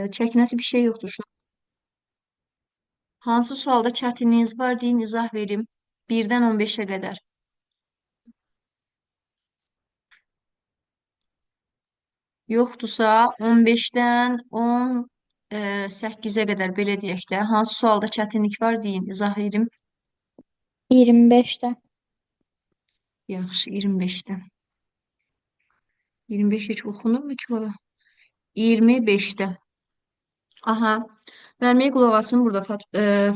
Çəkinəsi bir şey yoxdur şu an. Hansı sualda çətinliyiniz var deyin, izah verim. 1-dən 15-ə qədər. Yoxdursa 15-dən 18-ə qədər belə deyək də. Hansı sualda çətinlik var deyin, izah verim. 25'te. Yaxşı, 25-dən. 25 heç oxunurmu ki bala? 25-də. Aha. Verməyə qulaq asın burada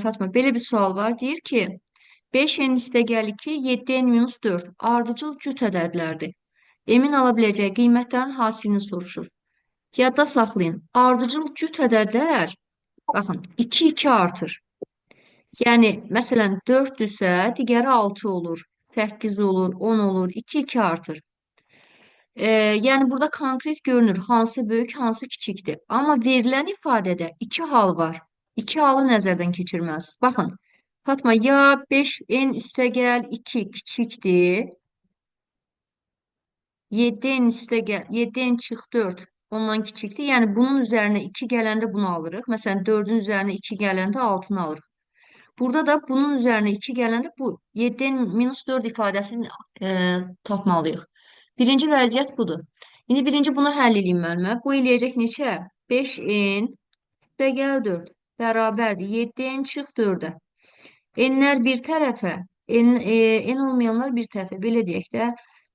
Fatma. Belə bir sual var. Deyir ki, 5n üstəgəl 2, 7n minus 4 ardıcıl cüt ədədlərdir. Emin ala biləcəyi qiymətlərin hasilini soruşur. Yadda saxlayın. Ardıcıl cüt ədədlər, baxın, 2 2 artır. Yəni, məsələn, 4-dürsə, digəri 6 olur, 8 olur, 10 olur, 2 2 artır. Yəni, burada konkret görünür, hansı böyük, hansı kiçikdir. Amma verilən ifadədə iki hal var. İki halı nəzərdən keçirməz. Baxın, Fatma, ya 5n üstəgəl 2 kiçikdir, 7n üstəgəl, 7n çıx 4 ondan kiçikdir. Yəni, bunun üzərinə 2 gələndə bunu alırıq. Məsələn, 4-ün üzərinə 2 gələndə 6-nı alırıq. Burada da bunun üzərinə 2 gələndə bu 7n minus 4 ifadəsini tapmalıyıq. Birinci vəziyyət budur. İndi birinci bunu həll edeyim müəllimə. Bu eləyəcək neçə? 5n üstəgəl 4 bərabərdir. 7n çıx 4-ə. N'lər bir tərəfə, n olmayanlar bir tərəfə. Belə deyək də.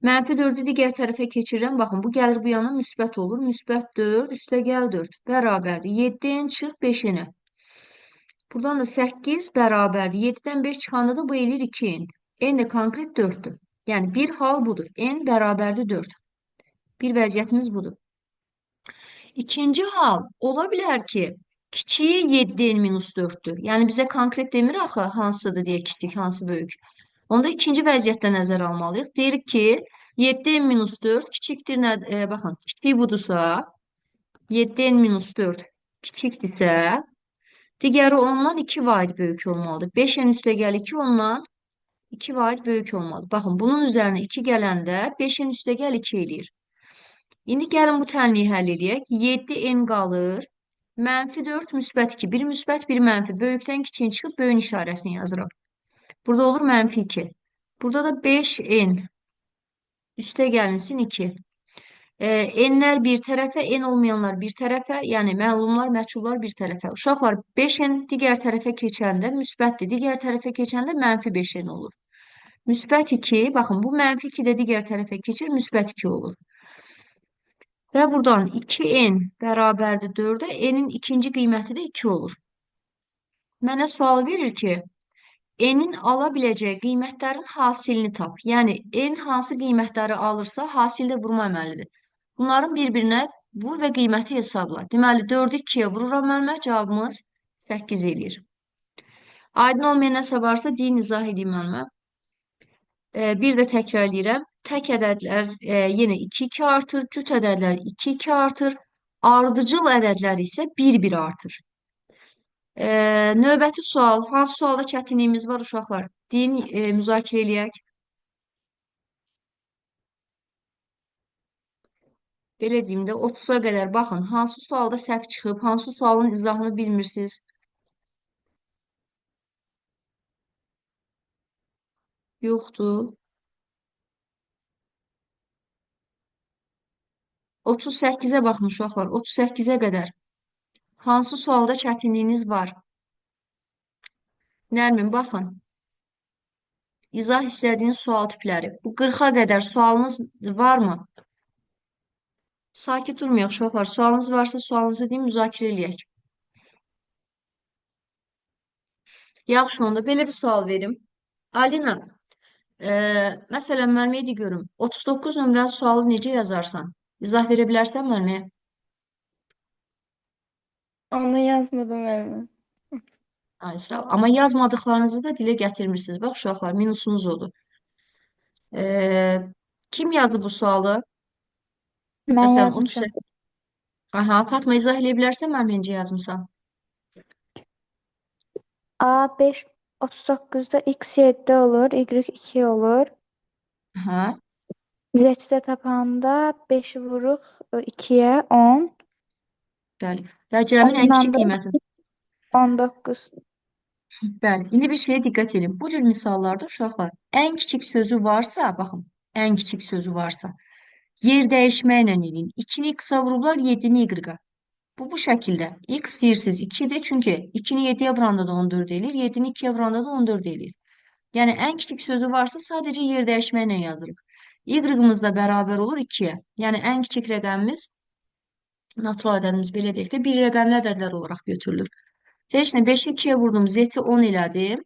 Mənfi 4-ü digər tərəfə keçirirəm. Baxın, bu gəlir bu yana müsbət olur. Müsbət 4 üstəgəl 4 bərabərdir. 7n çıx 5-ə. Buradan da 8 bərabərdir. 7-dən 5 çıxanda da bu eləyir 2n. N də konkret 4-dür. Yəni, bir hal budur. N bərabərdir 4. Bir vəziyyətimiz budur. İkinci hal, ola bilər ki, kiçiyi 7n minus 4-dür. Yəni, bizə konkret demir axı, hansıdır deyə kiçik, hansı böyük. Onda ikinci vəziyyətdə nəzər almalıyıq. Deyirik ki, 7n minus 4 kiçikdir. Baxın, kiçik budursa, 7n minus 4 kiçikdirsə, digəri ondan 2 vaid böyük olmalıdır. 5n üstəgəl 2 ondan 2 vaid böyük olmalıdır. Baxın, bunun üzərinə 2 gələndə 5n üstəgəl 2 eləyir. İndi gəlin bu tənliyi həll edək. 7n qalır. Mənfi 4, müsbət 2. Bir müsbət, bir mənfi. Böyükdən kiçiyin çıxıb böyün işarəsini yazırıq. Burada olur mənfi 2. Burada da 5n üstəgəlinsin 2. N'lər bir tərəfə, n olmayanlar bir tərəfə, yəni məlumlar, məchullar bir tərəfə. Uşaqlar 5n digər tərəfə keçəndə müsbətdir, digər tərəfə keçəndə mənfi 5n olur. Müsbət 2, baxın bu mənfi 2 də digər tərəfə keçir, müsbət 2 olur. Və buradan 2n bərabərdir 4-ə, n'in ikinci qiyməti də 2 olur. Mənə sual verir ki, n'in ala biləcəyi qiymətlərin hasilini tap. Yəni, n hansı qiymətləri alırsa, hasildə vurma əməlidir. Bunların bir-birinə vur və qiyməti hesabla. Deməli, 4-ü 2-yə vururam müəllimə, cavabımız 8 eləyir. Aydın olmayan nəsə varsa, deyin, izah edeyim müəllimə. Bir də təkrar edirəm. Tək ədədlər yenə 2-2 artır, cüt ədədlər 2-2 artır, ardıcıl ədədlər isə 1-1 artır. Növbəti sual, hansı sualda çətinliyimiz var uşaqlar? Deyin, müzakirə eləyək. Belə deyim də 30-a qədər baxın, hansı sualda səhv çıxıb, hansı sualın izahını bilmirsiniz? Yoxdur. 38-ə baxın uşaqlar, 38-ə qədər. Hansı sualda çətinliyiniz var? Nərmin, baxın. İzah istədiyiniz sual tipləri. Bu 40-a qədər sualınız varmı? Sakit durmayaq uşaqlar. Sualınız varsa sualınızı deyin, müzakirə eləyək. Yaxşı, onda belə bir sual verim. Alina, məsələn, müəlliməyə de görüm. 39 nömrəli sualı necə yazarsan? İzah verə bilərsən müəlliməyə? Onu yazmadım ben. Ay, sağ ol. Amma yazmadıqlarınızı da dilə gətirmirsiniz. Bax, uşaqlar, minusunuz odur. Kim yazdı bu sualı? Ben Məsələn, yazmışım. 38. Aha, Fatma, izah edə bilərsən mənim necə yazmışam? A5 39'da x 7 olur, y 2 olur. Aha. Z'de tapanda 5 vuruq 2'ye 10. Bəli. Və cəmin ən Ondan kiçik da qiyməti. 19. Bəli, indi bir şeyə diqqət edin. Bu cür misallarda uşaqlar ən kiçik sözü varsa, baxın, ən kiçik sözü varsa, yer dəyişməklə eləyin. 2-ni x-a vurublar, 7-ni y-a. Bu şəkildə. X deyirsiniz 2-dir, çünki 2-ni 7-yə vuranda da 14 eləyir, 7-ni 2-yə vuranda da 14 eləyir. Yəni ən kiçik sözü varsa sadəcə yer dəyişməklə yazırıq. Y-ımız da bərabər olur 2-yə. Yəni ən kiçik rəqəmimiz, natural ədədimiz belə deyək də, bir rəqəmli ədədlər olaraq götürülür. Heç nə, 5-i 2-yə vurdum, z-i 10 elədim.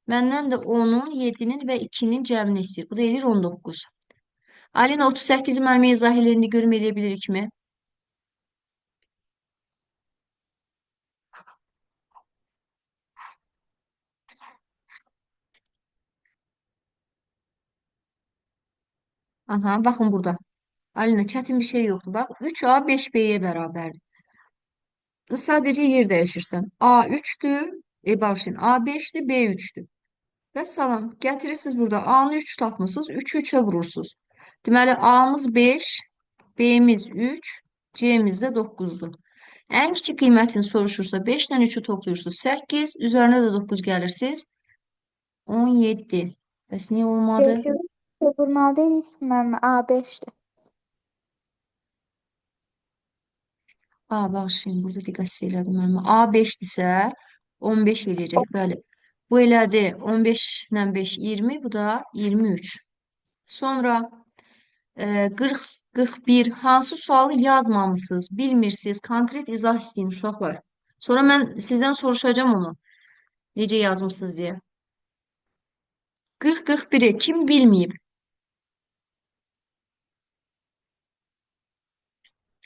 Məndən də 10-un, 7-nin və 2-nin cəmini istəyir. Bu da eləyir 19. Alina 38-i müəllimə izah elə, indi görüm eləyə bilirikmi? Aha, baxın burada. Alina, çətin bir şey yoxdur. Bax, 3A 5B-yə bərabərdir. Sadəcə yer dəyişirsən. A 3-dür, bağışlayın, A 5-dir, B 3-dür. Və salam, gətirirsiniz burada A-nı 3 tapmısınız, 3-ü 3-ə vurursunuz. Deməli, A-mız 5, B-miz 3, C-miz də 9-dur. Ən kiçik qiymətini soruşursa 5-dən 3-ü toplayırsınız 8, üzərinə də 9 gəlirsiniz 17. Bəs niyə olmadı? Vurmalı deyilik müəllimə A5'dir. A, bağışlayın, burada diqqət elədim mən. A 5-dirsə 15 eləyəcək, bəli. Bu elədi 15 ilə 5, 20, bu da 23. Sonra 40, 41, hansı sualı yazmamısınız, bilmirsiniz, konkret izah istəyin uşaqlar. Sonra mən sizdən soruşacağım onu, necə yazmışsınız deyə. 40, 41-i kim bilməyib?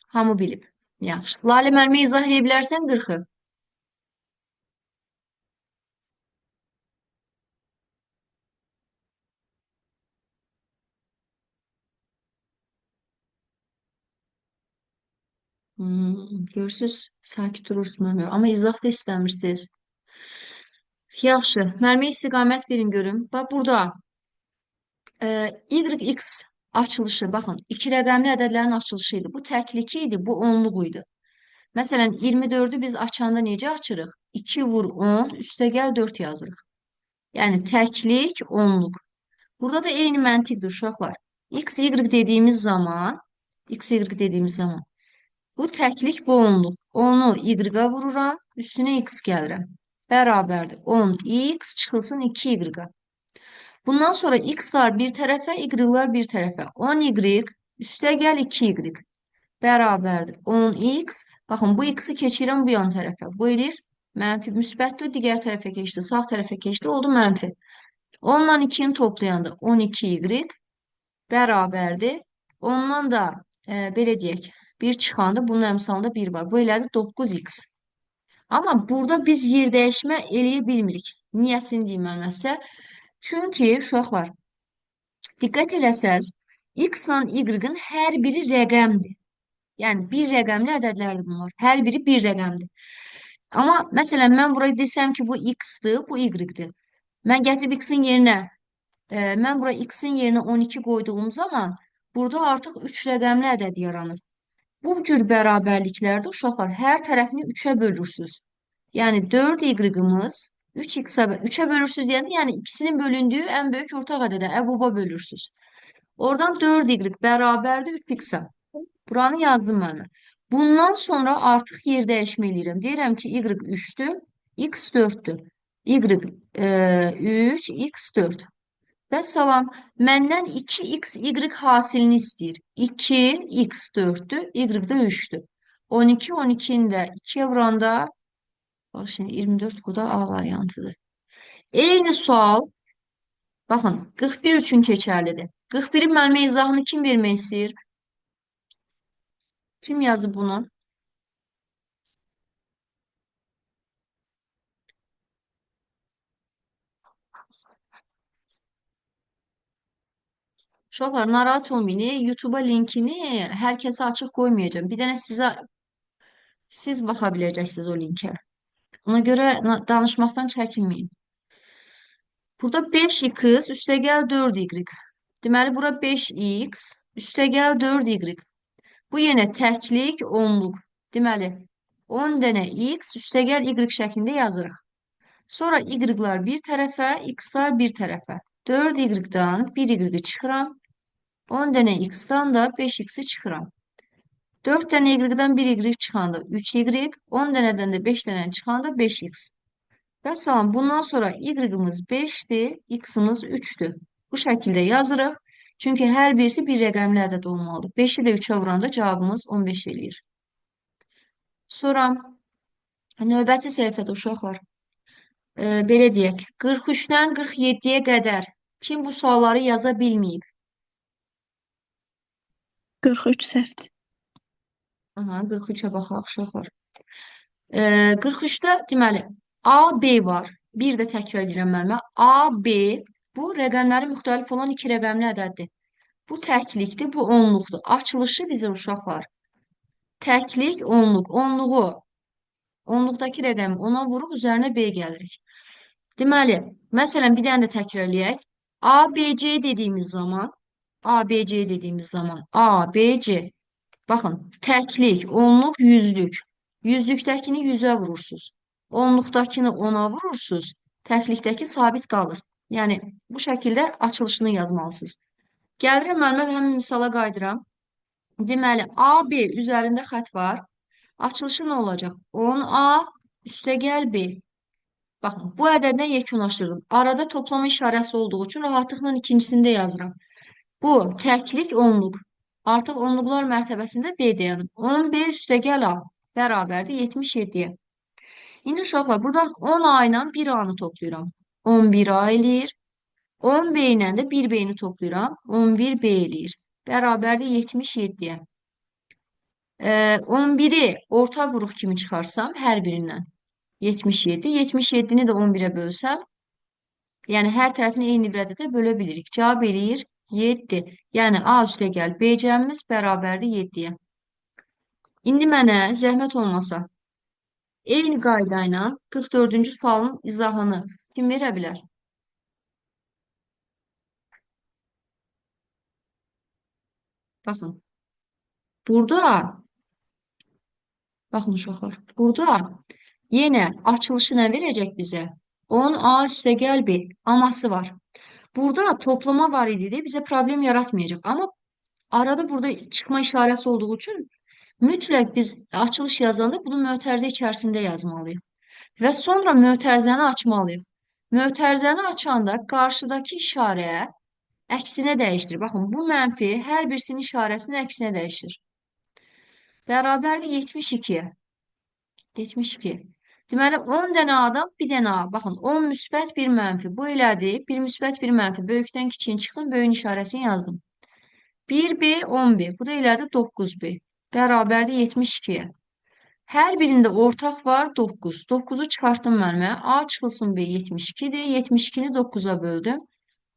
Hamı bilib. Yaxşı. Lalə müəllimə izah edə bilərsən 40-ı? Görürsüz, sakit durursunuz, amma izah da istəmirsiniz. Yaxşı, müəllimə istiqamət verin görüm. Bax, burada YX açılışı, baxın, iki rəqəmli ədədlərin açılışı idi. Bu təklik idi, bu onluq idi. Məsələn, 24-ü biz açanda necə açırıq? 2 vur 10, üstəgəl 4 yazırıq. Yəni, təklik, onluq. Burada da eyni məntiqdir, uşaqlar. X, Y dediyimiz zaman, bu təklik, bu onluq. 10-u Y-a vururam, üstünə X gəlirəm. Bərabərdir. 10x çıxılsın 2y. Bundan sonra x'lar bir tərəfə, y-lar bir tərəfə. 10y üstəgəl 2y bərabərdir. 10x, baxın, bu x'i keçirəm bu yan tərəfə. Bu eləyir mənfi, müsbətdir, digər tərəfə keçdi, sağ tərəfə keçdi, oldu mənfi. 10-la 2-ni toplayanda 12y bərabərdir. Ondan da belə deyək, 1 çıxanda bunun əmsalında 1 var. Bu elədir 9x. Amma burada biz yer dəyişmə eləyə bilmirik. Niyəsini deyim mən nəsə. Çünki uşaqlar, diqqət eləsəz, x-la y-ın hər biri rəqəmdir. Yəni, bir rəqəmli ədədlərdir bunlar. Hər biri bir rəqəmdir. Amma, məsələn, mən buraya desəm ki, bu x-dır, bu y-dir. Mən gətirib x-in yerinə, mən buraya x-in yerinə 12 qoyduğum zaman, burada artıq 3 rəqəmli ədəd yaranır. Bu cür bərabərliklərdə uşaqlar hər tərəfini 3-ə bölürsünüz. Yəni 4y-ımız 3-ə bölürsünüz deyəndə, yəni ikisinin bölündüyü ən böyük ortaq ədədə, əbuba bölürsünüz. Oradan 4y bərabərdir 3x-a. Buranı yazdım mən. Bundan sonra artıq yer dəyişmə eləyirəm. Deyirəm ki, y 3-dür, x 4-dür. Y 3, x 4. Və salam, məndən 2x, y hasilini istəyir. 2x 4-dür, y də 3-dür. 12, 12-ni də 2-yə vuranda, bax şimdi 24 bu da A variantıdır. Eyni sual, baxın, 41 üçün keçərlidir. 41-in müəllimə izahını kim vermək istəyir? Kim yazıb bunu? Uşaqlar, narahat olmayın. YouTube-a linkini hər kəsə açıq qoymayacağım. Bir dənə siz baxa biləcəksiniz o linkə. Ona görə danışmaqdan çəkinməyin. Burada 5x üstəgəl 4y. Deməli, bura 5x üstəgəl 4y. Bu yenə təklik, onluq. Deməli, 10 dənə x üstəgəl y şəklində yazırıq. Sonra y-lar bir tərəfə, x-lar bir tərəfə. 4y-dan 1y çıxıram. 10 dənə x-dan da 5x-i çıxıram. 4 dənə y-dan 1y çıxanda 3y, 10 dənədən də 5 dənə çıxanda 5x. Və salam, bundan sonra y-ımız 5-dir, x-ımız 3-dür. Bu şəkildə yazırıq. Çünki hər birisi bir rəqəmli ədəd olmalıdır. 5-i də 3-ə vuranda cavabımız 15 eləyir. Sonra növbəti səhifədə uşaqlar, belə deyək, 43-dən 47-yə qədər kim bu sualları yaza bilməyib? 43 səhvdir. Aha, 43-ə baxaq uşaqlar. 43-də deməli A, B var. Bir də təkrar edirəm müəllimə. A, B bu rəqəmləri müxtəlif olan iki rəqəmli ədəddir. Bu təklikdir, bu onluqdur. Açılışı bizə uşaqlar. Təklik, onluq. Onluqdakı rəqəmi ona vuruq, üzərinə B gəlirik. Deməli, məsələn, bir dənə də təkrar eləyək. A, B, C dediyimiz zaman, A, B, C dediyimiz zaman, A, B, C. Baxın, təklik, onluq, yüzlük. Yüzlükdəkini 100-ə vurursunuz. Onluqdakını 10-a vurursunuz. Təklikdəki sabit qalır. Yəni, bu şəkildə açılışını yazmalısınız. Gəlirəm müəllimə və həmin misala qayıdıram. Deməli, AB üzərində xət var. Açılışı nə olacaq? 10A üstəgəl B. Baxın, bu ədəddən yekunlaşdırdım. Arada toplama işarəsi olduğu üçün rahatlıqla ikincisini də yazıram. Bu təklik onluq. Artıq onluqlar mərtəbəsində B dayanıb. 10B üstəgəl A bərabərdir 77-yə. İndi uşaqlar, buradan 10A ilə 1A-nı toplayıram. 11A eləyir. 10B ilə də 1B-ni toplayıram. 11B eləyir. Bərabərdir 77-yə. 11-i orta qrup kimi çıxarsam hər birindən 77. 77-ni də 11-ə bölsəm, yəni hər tərəfini eyni bir ədədə bölə bilirik. Cavab eləyir 7. Yəni A üstəgəl B cəmimiz bərabərdir 7-yə. İndi mənə zəhmət olmasa eyni qayda ilə 44-cü sualın izahını kim verə bilər? Baxın. Baxın uşaqlar. Burada yenə açılışı nə verəcək bizə? 10A üstəgəl B. Aması var. Burada toplama var idi deyə bizə problem yaratmayacaq. Amma arada burada çıxma işarəsi olduğu üçün mütləq biz açılış yazanda bunu mötərizə içərisində yazmalıyıq. Və sonra mötərizəni açmalıyıq. Mötərizəni açanda qarşıdakı işarə əksinə dəyişdir. Baxın, bu mənfi hər birisinin işarəsini əksinə dəyişir. Bərabərdir 72-yə. 72. Deməli, 10 dənə adam, bir dənə A. Baxın, 10 müsbət, 1 mənfi. Bu elədir. 1 müsbət, 1 mənfi. Böyükdən kiçiyin çıxdım, böyüyün işarəsini yazdım. 1B, 10B. Bu da elədir 9B. Bərabərdir 72-yə. Hər birində ortaq var 9. 9-u çıxartdım mənimə. A çıxılsın B 72-dir. 72-ni 9-a böldüm.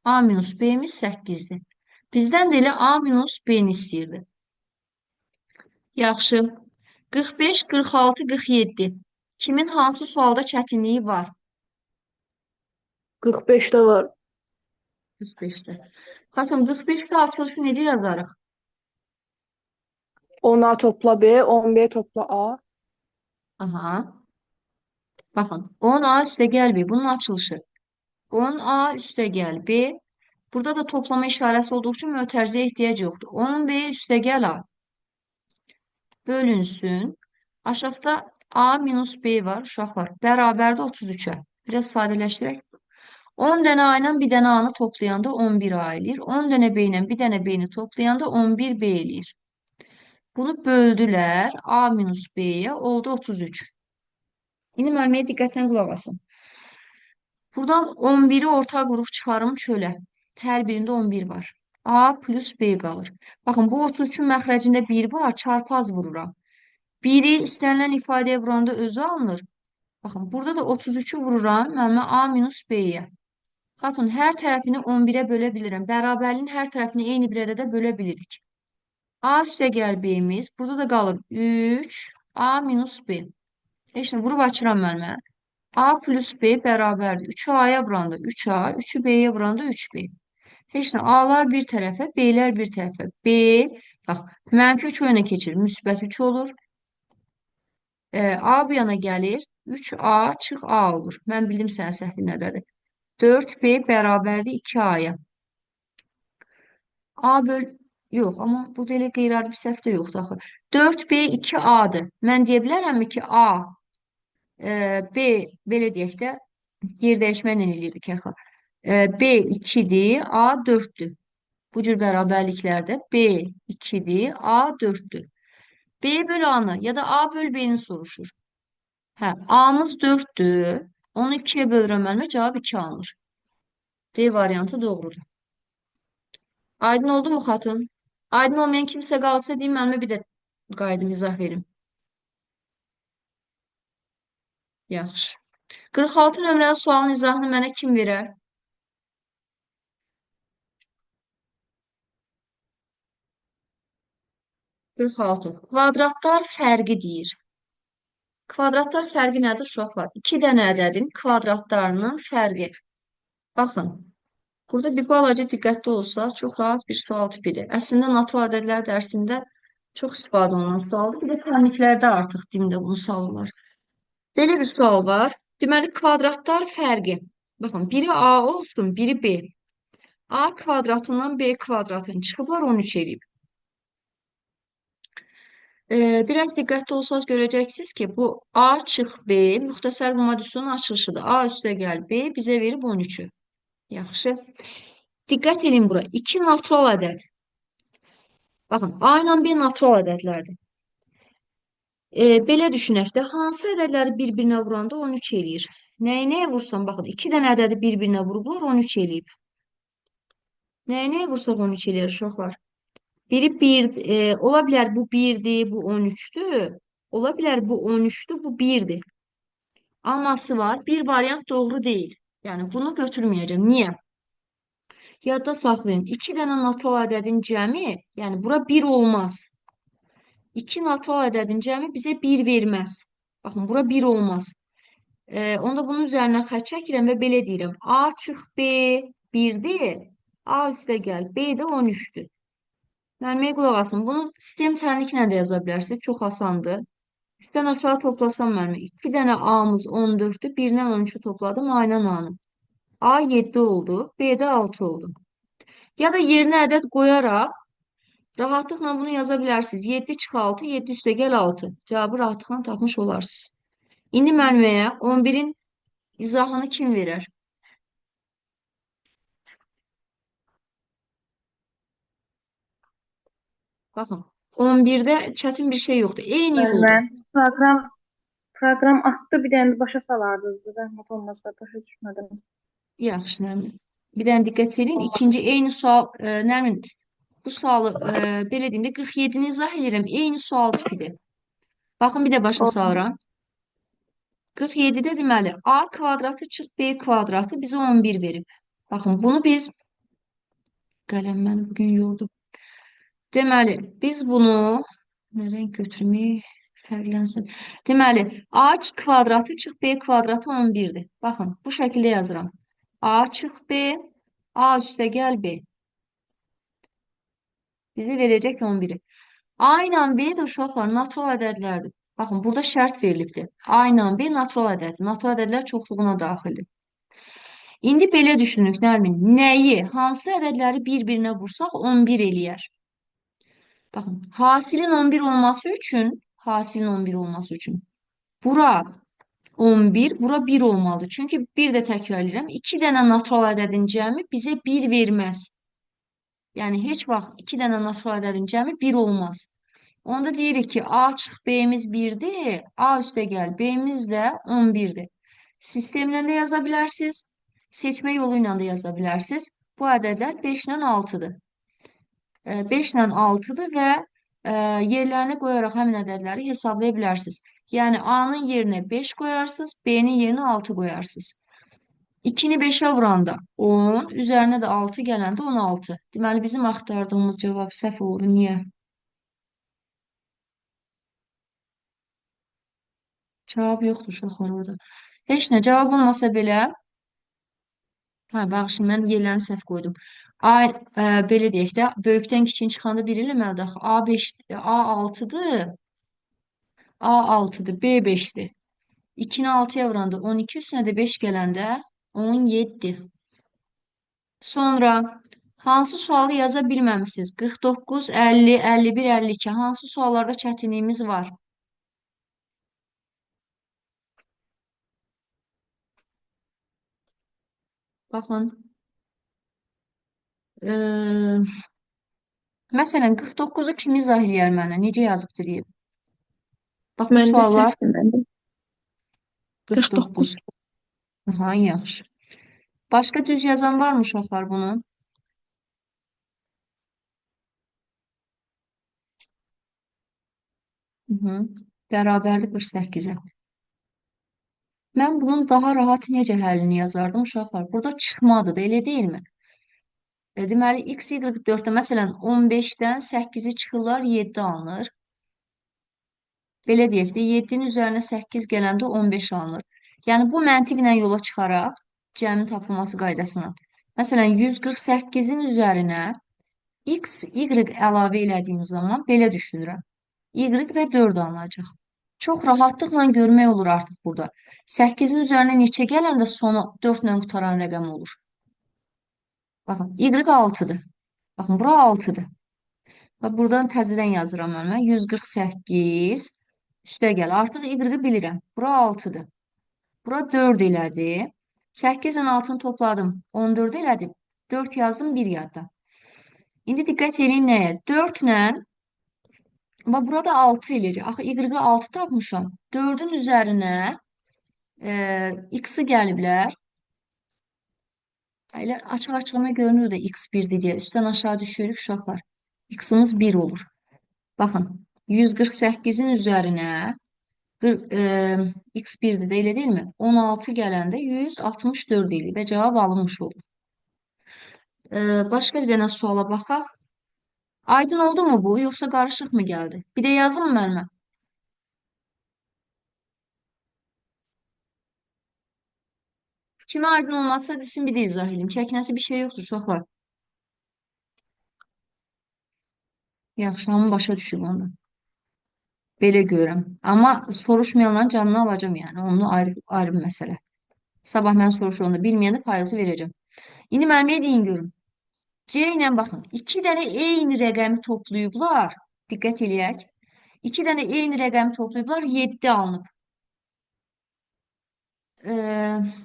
A minus B'miz 8-dir. Bizdən də elə A minus B'ni istəyirdi. Yaxşı. 45, 46, 47. Kimin hansı sualda çətinliyi var? 45'te var. 45-də. Xatım, 45-də açılışı necə yazarıq? 10A topla B, 10B topla A. Aha. Baxın, 10A üstəgəl B. Bunun açılışı. 10A üstəgəl B. Burada da toplama işarəsi olduğu üçün mötərizəyə ehtiyac yoxdur. 10B üstəgəl A. Bölünsün. Aşağıda A minus B var uşaqlar. Bərabərdir 33-ə. Biraz sadələşdirək. 10 dənə A ilə bir dənə A-nı toplayanda 11A eləyir. 10 dənə B ilə bir dənə B-ni toplayanda 11B eləyir. Bunu böldülər. A minus B-yə oldu 33. İndi müəlliməyə diqqətlə qulaq asın. Buradan 11-i orta qrup çıxarım çölə. Hər birində 11 var. A plus B qalır. Baxın, bu 33-ün məxrəcində 1 var. Çarpaz vururam. 1-i istənilən ifadəyə vuranda özü alınır. Baxın, burada da 33-ü vururam. Müəllimə A minus B-yə. Xatun, hər tərəfini 11-ə bölə bilirəm. Bərabərliyin hər tərəfini eyni bir ədədə bölə bilirik. A üstəgəl B-miz. Burada da qalır 3. A minus B. Heç nə, vurub açıram mənimə. A plus B bərabərdir. 3-ü A-ya vuranda 3A, 3-ü B-yə vuranda 3B. Heç nə, A-lar bir tərəfə, B-lər bir tərəfə. B, bax, mənfi 3 o yana keçir. Müsbət 3 olur. A bu yana gəlir. 3A çıx A olur. Mən bildim sənin səhvin nədədir. 4B bərabərdir 2A'ya. A böl... Yox, amma burada elə qeyri-adi bir səhv də yoxdur axı. 4B 2A'dır. Mən deyə bilərəmmi ki, A, B, belə deyək də, yer dəyişməklə eləyirdik axı. B 2-dir, A 4-dür. Bu cür bərabərliklərdə B 2-dir, A 4-dür. B böl A-nı ya da A böl B-ni soruşur. Hə, A-mız 4-dür. Onu 2-yə bölürəm mənimə cavab 2 alınır. D variantı doğrudur. Aydın oldu mu xatun? Aydın olmayan kimsə qalsa deyim mənimə bir də qaydım izah verim. Yaxşı. 46 nömrəli sualın izahını mənə kim verər? 46. Kvadratlar fərqi deyir. Kvadratlar fərqi nədir uşaqlar? 2 dənə ədədin kvadratlarının fərqi. Baxın, burada bir balaca diqqətli olsa, çox rahat bir sual tipidir. Əslində, natural ədədlər dərsində çox istifadə olunan sualdır. Bir də tənliklərdə artıq dilində bunu salırlar. Belə bir sual var. Deməli, kvadratlar fərqi. Baxın, biri A olsun, biri B. A kvadratından B kvadratını çıxıblar 13 eləyib. Biraz diqqətli olsanız görəcəksiniz ki, bu A çıx B müxtəsər modüsunun açılışıdır. A üstə gəl B bizə verib 13-ü. Yaxşı. Diqqət edin bura. 2 natural ədəd. Baxın, A ilə B natural ədədlərdir. Belə düşünək də, hansı ədədləri bir-birinə vuranda 13 eləyir? Nəyə vursan, baxın, 2 dənə ədədi bir-birinə vurublar, 13 eləyib. Nəyə vursaq 13 eləyir uşaqlar? Biri 1, ola bilər bu 1-dir, bu 13-dür. Ola bilər bu 13-dür, bu 1-dir. Aması var, bir variant doğru deyil. Yəni, bunu götürməyəcəm. Niyə? Yadda saxlayın, 2 dənə natural ədədin cəmi, yəni bura 1 olmaz. 2 natural ədədin cəmi bizə 1 verməz. Baxın, bura 1 olmaz. Onda bunun üzərinə xətt çəkirəm və belə deyirəm. A çıx B 1-dir, A üstə gəl, B də 13-dür. Mənməyə qulaq atın. Bunu sistem tərniklə də yaza bilərsiniz. Çox asandır. Üstdən aşağı toplasam mənimə 2 dənə A-mız 14-dür. 1-dən 13-ü topladım. A ilə A-nı. A 7 oldu. B də 6 oldu. Ya da yerinə ədəd qoyaraq rahatlıqla bunu yaza bilərsiniz. 7 çıx 6, 7 üstə gəl 6. Cavabı rahatlıqla tapmış olarsınız. İndi mənməyə 11-in izahını kim verər? Baxın, 11-də çətin bir şey yoxdur. Eyni yoldur. Mən proqram atdı, bir dənə başa salardınız. Zəhmət olmasa başa düşmədim. Yaxşı, Nərmin. Bir dənə diqqət edin. İkinci eyni sual, Nərmin, bu sualı belə deyim də 47-ni izah edirəm. Eyni sual tipidir. Baxın, bir də başa salıram. 47-də deməli, A kvadratı çıx B kvadratı bizə 11 verib. Baxın, bunu biz qələm məni bugün yordum. Deməli, biz bunu nə rəng götürmək fərqlənsin. Deməli, A kvadratı çıx B kvadratı 11-dir. Baxın, bu şəkildə yazıram. A çıx B, A üstə gəl B. Bizə verəcək 11-i. A ilə B də uşaqlar natural ədədlərdir. Baxın, burada şərt verilibdir. A ilə B natural ədəddir. Natural ədədlər çoxluğuna daxildir. İndi belə düşünürük, Nərmin. Nəyi, hansı ədədləri bir-birinə vursaq 11 eləyər? Baxın, hasilin 11 olması üçün bura 11, bura 1 olmalıdır. Çünki bir də təkrar edirəm. 2 dənə natural ədədin cəmi bizə 1 verməz. Yəni, heç vaxt 2 dənə natural ədədin cəmi 1 olmaz. Onda deyirik ki, A çıx B-miz 1-dir, A üstə gəl, B-miz də 11-dir. Sistemlə də yaza bilərsiniz, seçmə yolu ilə də yaza bilərsiniz. Bu ədədlər 5 ilə 6-dır. 5 ilə 6-dır və yerlərini qoyaraq həmin ədədləri hesablaya bilərsiniz. Yəni, A-nın yerinə 5 qoyarsınız, B-nin yerinə 6 qoyarsınız. 2-ni 5-ə vuranda 10, üzərinə də 6 gələndə 16. Deməli, bizim axtardığımız cavab səhv oldu. Niyə? Cavab yoxdur uşaqlar orada. Heç nə, cavab olmasa belə, bağışlayın, mən yerlərini səhv qoydum. Belə deyək də, böyükdən kiçiyin çıxanda 1 eləməlidir. A6-dır. A 6'dır, B 5'dir. 2'ni 6'ya vuranda 12, üstünə də 5 gələndə 17. Sonra hansı sualı yaza bilməmisiniz? 49, 50, 51, 52. Hansı suallarda çətinliyimiz var? Baxın. Məsələn, 49-u kim izah eləyər mənə? Necə yazıb deyib? Bax, bu Məndə suallar səhvdir məndə. 49. Aha, yaxşı. Başqa düz yazan varmı uşaqlar bunu? Bərabərlik 48-ə. Mən bunun daha rahat necə həllini yazardım uşaqlar? Burada çıxmadı da, elə deyilmi? Deməli, x, y, 4-də məsələn 15-dən 8-i çıxırlar, 7 alınır. Belə deyək də, 7-nin üzərinə 8 gələndə 15 alınır. Yəni, bu məntiqlə yola çıxaraq, cəmin tapılması qaydasına. Məsələn, 148-in üzərinə x, y əlavə elədiyim zaman belə düşünürəm. Y və 4 alınacaq. Çox rahatlıqla görmək olur artıq burada. 8-in üzərinə neçə gələndə sonu 4 ilə qutaran rəqəm olur. Baxın, y 6-dır. Baxın, bura 6-dır. Və buradan təzədən yazıram mən. 148 üstə gəl. Artıq y-i bilirəm. Bura 6-dır. Bura 4 elədi. 8 ilə 6-nı topladım. 14 elədi. 4 yazdım, 1 yadda. İndi diqqət edin nəyə? 4 ilə amma burada 6 eləyəcək. Axı y-i 6 tapmışam. 4-ün üzərinə x-i gəliblər. Elə açıq-açığına görünür də x 1-dir deyə. Üstdən aşağı düşürük uşaqlar. X-imiz 1 olur. Baxın, 148-in üzərinə x 1-dir də, elə deyilmi? 16 gələndə 164 eləyir və cavab alınmış olur. Başqa bir dənə suala baxaq. Aydın oldu mu bu, yoxsa qarışıq mı gəldi? Bir də yazım mı mənimə? Kimə aydın olmazsa desin, bir də izah edeyim. Çəkinəsi bir şey yoxdur uşaqlar. Yaxşı, hamı başa düşüb onu. Belə görürəm. Amma soruşmayanların canını alacağım yəni. Onu ayrı bir məsələ. Sabah mən soruşanda bilməyəndə payızı verəcəm. İndi mənimlə deyin görüm. C ilə baxın. 2 dənə eyni rəqəmi toplayıblar. Diqqət eləyək. 2 dənə eyni rəqəmi toplayıblar. 7 alınıb.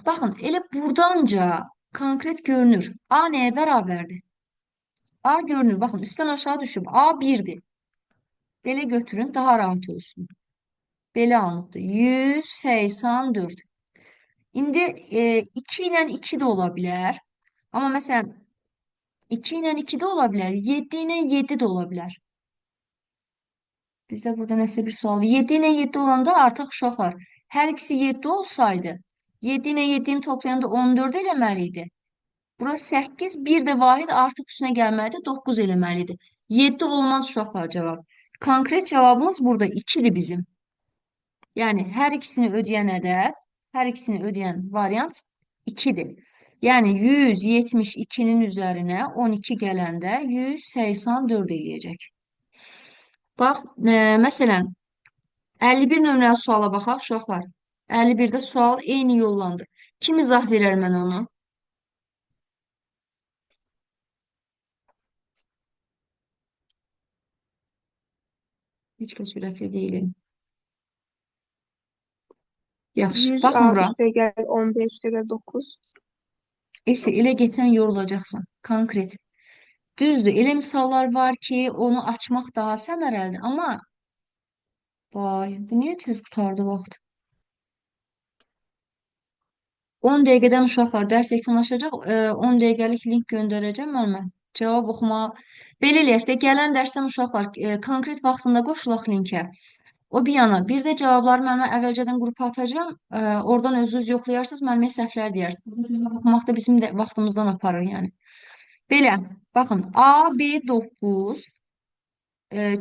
Baxın, elə burdanca konkret görünür. A nəyə bərabərdir? A görünür. Baxın, üstdən aşağı düşüb. A 1-dir. Belə götürün, daha rahat olsun. Belə alınıbdır. 184. İndi 2 ilə 2 də ola bilər. Amma məsələn, 2 ilə 2 də ola bilər. 7 ilə 7 də ola bilər. Bizdə burada nəsə bir sual var. 7 ilə 7 olanda artıq uşaqlar, hər ikisi 7 olsaydı, 7 ilə 7-ni toplayanda 14 eləməli idi. Bura 8, bir də vahid artıq üstünə gəlməlidir, 9 eləməlidir. 7 olmaz uşaqlar cavab. Konkret cavabımız burada 2-dir bizim. Yəni, hər ikisini ödəyən ədəd, hər ikisini ödəyən variant 2-dir. Yəni, 172-nin üzərinə 12 gələndə 184 eləyəcək. Bax, məsələn, 51 nömrəli suala baxaq, uşaqlar. 51-də sual eyni yollandı. Kim izah verər mənə onu? Heç kəs ürəkli deyilin. Yaxşı, 100 baxın bura. üstə gəl 15 üstə gəl 9. Elə getsən yorulacaqsan. Konkret. Düzdür, elə misallar var ki, onu açmaq daha səmərəlidir, amma vay, bu niyə tez qutardı vaxt? 10 dəqiqədən uşaqlar dərs yekunlaşacaq, 10 dəqiqəlik link göndərəcəm mənimə. Cavab oxuma. Belə eləyək də, gələn dərsdən uşaqlar konkret vaxtında qoşulaq linkə. O bir yana, bir də cavabları mənimə əvvəlcədən qrupa atacağım. Oradan özünüz yoxlayarsınız, mənimə səhvlər deyərsiniz. Cavab oxumaq da bizim də vaxtımızdan aparır, yəni. Belə, baxın, A, B 9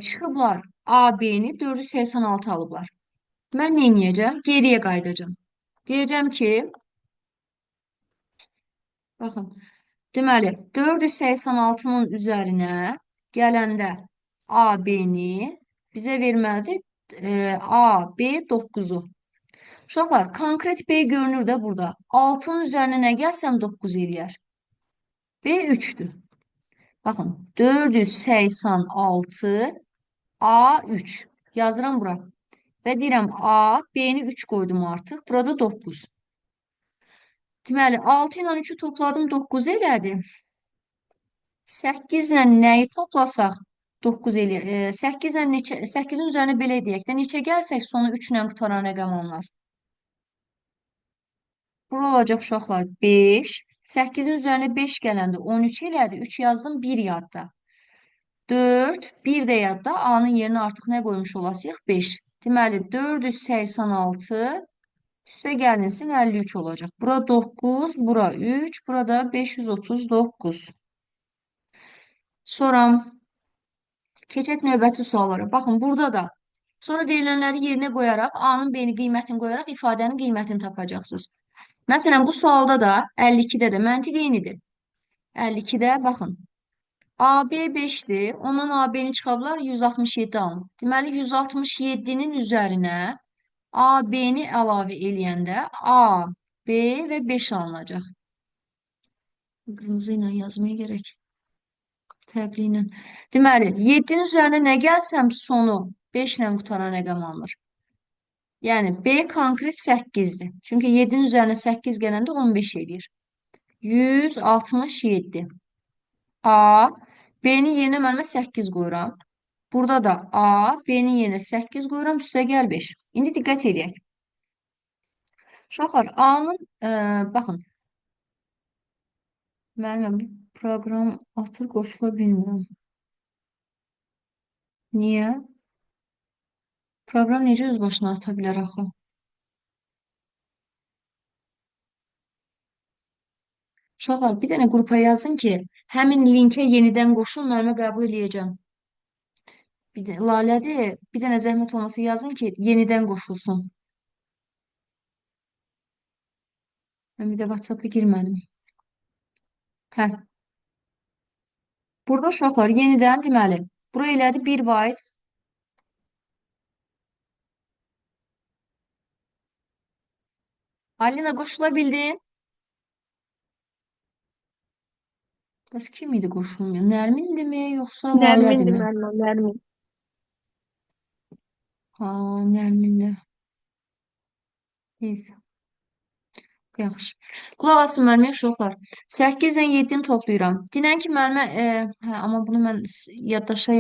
çıxıblar AB-ni 486 alıblar. Mən nə edəcəm? Geriyə qayıdacağam. Deyəcəm ki, baxın, deməli, 486-nın üzərinə gələndə AB-ni bizə verməlidir A, B 9'u. Uşaqlar, konkret B görünür də burada. 6'nın üzərinə nə gəlsəm 9 eləyər. B 3'dür. Baxın, 486 A3. Yazıram bura. Və deyirəm A, B-ni 3 qoydum artıq. Burada 9. Deməli, 6 ilə 3'ü topladım 9 elədi. 8 ilə nəyi toplasaq 9 eləyir. 8 ilə neçə, 8-in üzərinə belə deyək də, neçə gəlsək sonu 3 ilə qutaran rəqəm alınır. Bura olacaq uşaqlar 5. 8-in üzərinə 5 gələndə 13 elədi. 3 yazdım, 1 yadda. 4, 1 də yadda. A-nın yerinə artıq nə qoymuş olasıyıq? 5. Deməli, 486 üstə gəlinsin 53 olacaq. Bura 9, bura 3, burada 539. Sonra keçək növbəti suallara. Baxın, burada da sonra verilənləri yerinə qoyaraq, A-nın B-ni qiymətini qoyaraq ifadənin qiymətini tapacaqsınız. Məsələn, bu sualda da 52-də də məntiq eynidir. 52-də baxın. AB 5'dir. Ondan AB'ni çıxablar 167 alın. Deməli 167'nin üzərinə AB'ni əlavə eləyəndə A, B və 5 alınacaq. Qırmızı ilə yazmaya gerək. Fərqli ilə. Deməli 7'nin üzərinə nə gəlsəm sonu 5 ilə qutaran rəqəm alınır. Yəni B konkret 8'dir. Çünki 7'nin üzərinə 8 gələndə 15 eləyir. 167. A, B-nin yerinə mənə 8 qoyuram. Burada da A, B-nin yerinə 8 qoyuram, üstə gəl 5. İndi diqqət edək. Uşaqlar, A-nın, baxın, müəllimə bu proqram atır qoşula bilmirəm. Niyə? Proqram necə öz başına ata bilər axı? Uşaqlar, bir dənə qrupa yazın ki, həmin linkə yenidən qoşun, müəllimə qəbul eləyəcəm. Bir də Lalədir, bir dənə zəhmət olmasa yazın ki, yenidən qoşulsun. Mən bir də WhatsApp-a girmədim. Hə. Burada uşaqlar yenidən deməli, bura elədi 1 byte. Alina qoşula bildin? Bəs kim idi qoşulmayan? Nərmindirmi, yoxsa Lalədir Nərmindir mi? müəllimə, Nərmin. Ha, Nərmindir. Heyf. Yaxşı. Qulaq asın müəllimə, uşaqlar. 8 ilə 7-ni toplayıram. Dinən ki, müəllimə, hə, amma bunu mən yaddaşa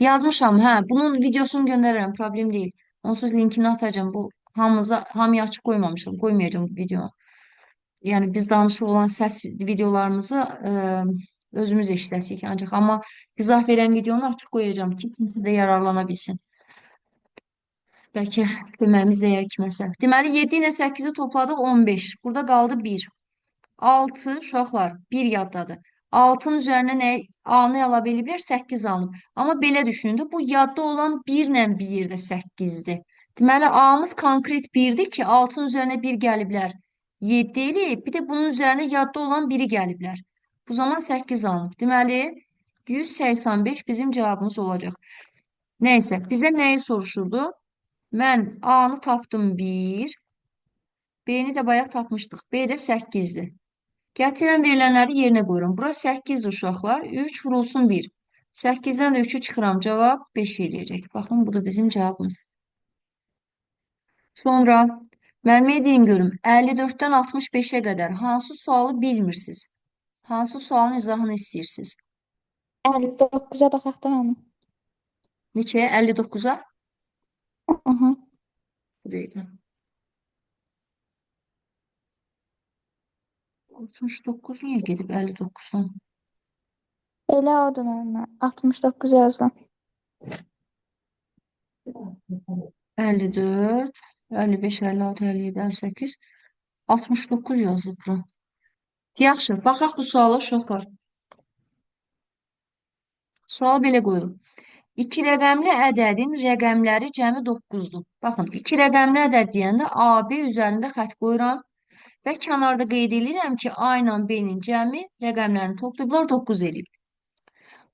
yazmışam. Hə, bunun videosunu göndərərəm, problem deyil. Onsuz linkini atacağım. Bu hamıya açıq qoymamışam, qoymayacağım bu videonu. Yəni biz danışıq olan səs videolarımızı özümüz eşidəsik ancaq. Amma izah verən videonu açıq qoyacağım ki, kimsə də yararlana bilsin. Bəlkə köməyimiz dəyər kiməsə. Deməli, 7 ilə 8-i topladıq 15. Burada qaldı 1. 6 uşaqlar 1 yaddadır. 6'nın üzərinə nə A-nı əlavə edə bilər? 8 alınıb. Amma belə düşünün də, bu yadda olan 1 ilə bir yerdə 8-dir. Deməli, A-mız konkret 1-dir ki, 6'nın üzərinə 1 gəliblər. 7 eləyib, bir də bunun üzərinə yadda olan 1-i gəliblər. Bu zaman 8 alınıb. Deməli, 185 bizim cavabımız olacaq. Nəysə, bizə nəyi soruşurdu? Mən A-nı tapdım 1. B-ni də bayaq tapmışdıq. B də 8'dir. Gətirən verilənləri yerinə qoyuram. Bura 8'dir uşaqlar. 3 vurulsun 1. 8-dən də 3'ü çıxıram. Cavab 5 eləyəcək. Baxın, bu da bizim cavabımız. Sonra, müəllimə deyim görüm. 54-dən 65-ə qədər hansı sualı bilmirsiniz? Hansı sualın izahını istəyirsiniz? 59'a baxaq da mənim. Neçəyə? 59'a? Aha. Bu deyil. 69 niyə gedib 59'dan? Elə odur mənim. 69 yazdım. 54, 55, 56, 57, 58, 69 yazılıb bura. Yaxşı, baxaq bu suala uşaqlar. Sual belə qoyulub. 2 rəqəmli ədədin rəqəmləri cəmi 9'dur. Baxın, 2 rəqəmli ədəd deyəndə AB üzərində xətt qoyuram və kənarda qeyd edirəm ki, A ilə B-nin cəmi rəqəmlərini toplayıblar 9 eləyib.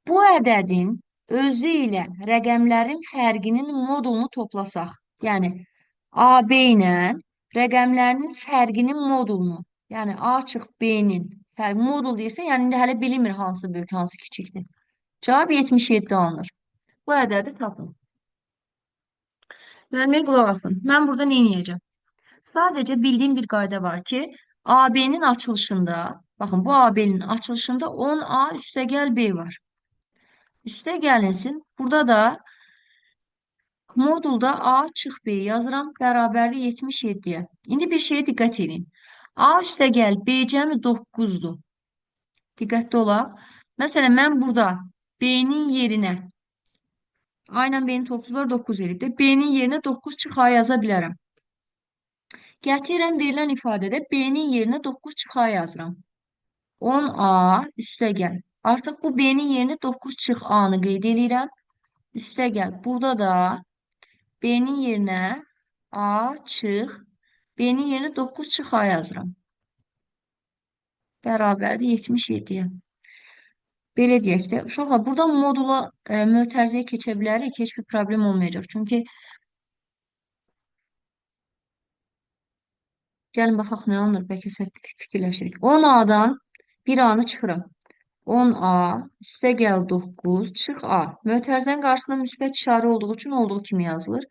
Bu ədədin özü ilə rəqəmlərin fərqinin modulunu toplasaq. Yəni AB ilə rəqəmlərinin fərqinin modulunu. Yəni A çıx B-nin fərqi modul deyirsə, yəni indi hələ bilinmir hansı böyük, hansı kiçikdir. Cavab 77 alınır. Bu ədədi tapın. Müəllimə qulaq asın. Mən burada nə edəcəm? Sadəcə bildiyim bir qayda var ki, AB-nin açılışında, baxın bu AB-nin açılışında 10A üstəgəl B var. Üstə gəlinsin. Burada da modulda A çıx B yazıram. Bərabərli 77-yə. İndi bir şeyə diqqət edin. A üstəgəl B cəmi 9-dur. Diqqətli olaq. Məsələn, mən burada B-nin yerinə A ilə B-nin topluları 9 edib. B-nin yerinə 9 çıx A yaza bilərəm. Gətirirəm verilən ifadədə B-nin yerinə 9 çıx A yazıram. 10A üstəgəl. Artıq bu B-nin yerinə 9 çıx A-nı qeyd edirəm. Üstəgəl. Burada da B-nin yerinə A çıx, B-nin yerinə 9 çıx A yazıram. Bərabərdir 77-yə. Belə deyək də, uşaqlar, burada modula mötərizəyə keçə bilərik, heç bir problem olmayacaq. Çünki gəlin baxaq nə alınır, bəlkə fikirləşirik. 10A-dan 1A-nı çıxıram. 10A üstə gəl 9 çıx A. Mötərizənin qarşısında müsbət işarə olduğu üçün olduğu kimi yazılır.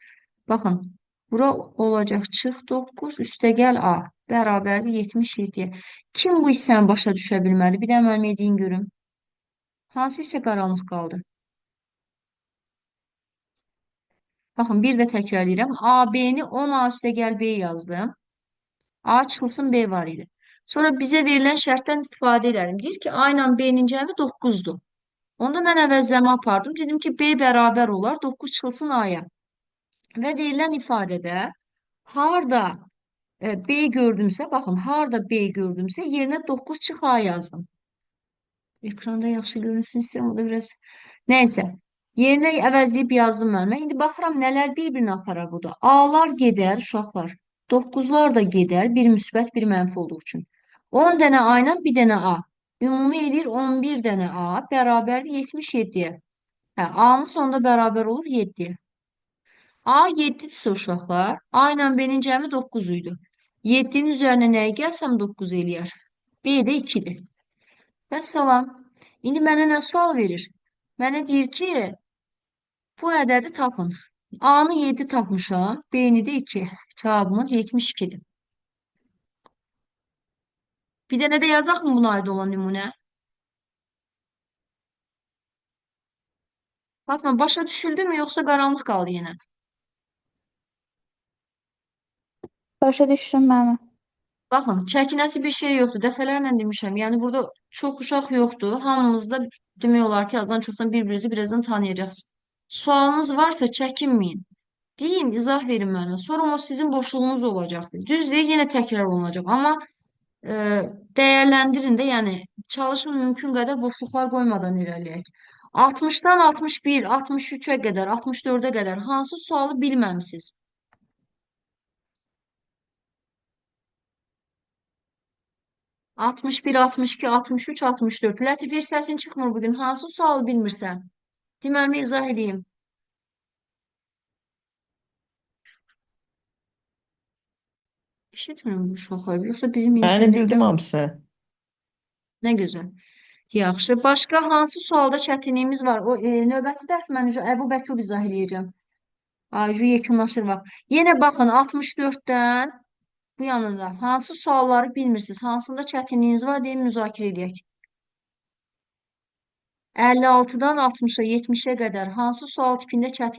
Baxın, bura olacaq çıx 9 üstə gəl A. Bərabərdir 77-yə. Kim bu hissəni başa düşə bilmədi? Bir də müəllimə deyin görüm. Hansı hissə qaranlıq qaldı? Baxın, bir də təkrar edirəm. AB-ni 10A üstə gəl B yazdım. A çıxılsın B var idi. Sonra bizə verilən şərtdən istifadə edelim. Deyir ki, A ilə B-nin cəmi 9-dur. Onda mən əvəzləmə apardım. Dedim ki, B bərabər olar, 9 çıxılsın A-ya. Və verilən ifadədə harda B gördümsə, baxın, harda B gördümsə, yerinə 9 çıx A yazdım. Ekranda yaxşı görünsün istəyirəm, o da biraz... Nəysə, yerinə əvəzləyib yazdım mən. İndi baxıram, nələr bir-birini aparar burada. A-lar gedər, uşaqlar. 9-lar da gedər, bir müsbət, bir mənfi olduğu üçün. 10 dənə A ilə bir dənə A. Ümumi edir 11 dənə A, bərabərdir 77-yə. A-nın sonunda bərabər olur 7-yə. A 7-dirsə uşaqlar, A ilə B-nin cəmi 9 idi. 7-nin üzərinə nəyi gəlsəm 9 eləyər. B də 2-dir. Vəssalam. İndi mənə nə sual verir? Mənə deyir ki, bu ədədi tapın. A-nı 7 tapmışam, B-ni də 2. Cavabımız 72-dir. Bir dənə də yazaq mı buna aid olan nümunə? Fatma, başa düşüldü mü, yoxsa qaranlıq qaldı yenə? Başa düşdüm müəllimə. Baxın, çəkinəsi bir şey yoxdur. Dəfələrlə demişəm. Yəni burada çox uşaq yoxdur. Hamımız da demək olar ki, azdan çoxdan bir-birinizi birazdan tanıyacaqsınız. Sualınız varsa çəkinməyin. Deyin, izah verin mənə. Sonra o sizin boşluğunuz olacaqdır. Düz deyil, yenə təkrar olunacaq. Amma dəyərləndirin də, yəni çalışın mümkün qədər boşluqlar qoymadan irəliləyək. 60-dan 61, 63-ə qədər, 64-ə qədər hansı sualı bilməmisiniz? 61, 62, 63, 64. Lətifə, səsin çıxmır bugün. Hansı sualı bilmirsən? Deməmi izah edeyim. İşitmiyorum bu uşaqlar. Yoxsa bizim Yəni internetdə bildim hamısı. nə gözəl. Yaxşı. Başqa hansı sualda çətinliyimiz var? O növbəti dərs mən Əbu Bəkir izah edəcəm. Ayju yekunlaşır vaxt. Yenə baxın 64-dən bu yanında hansı sualları bilmirsiniz? Hansında çətinliyiniz var deyə müzakirə edək. 56-dan 60-a, 70-ə qədər hansı sual tipində çətin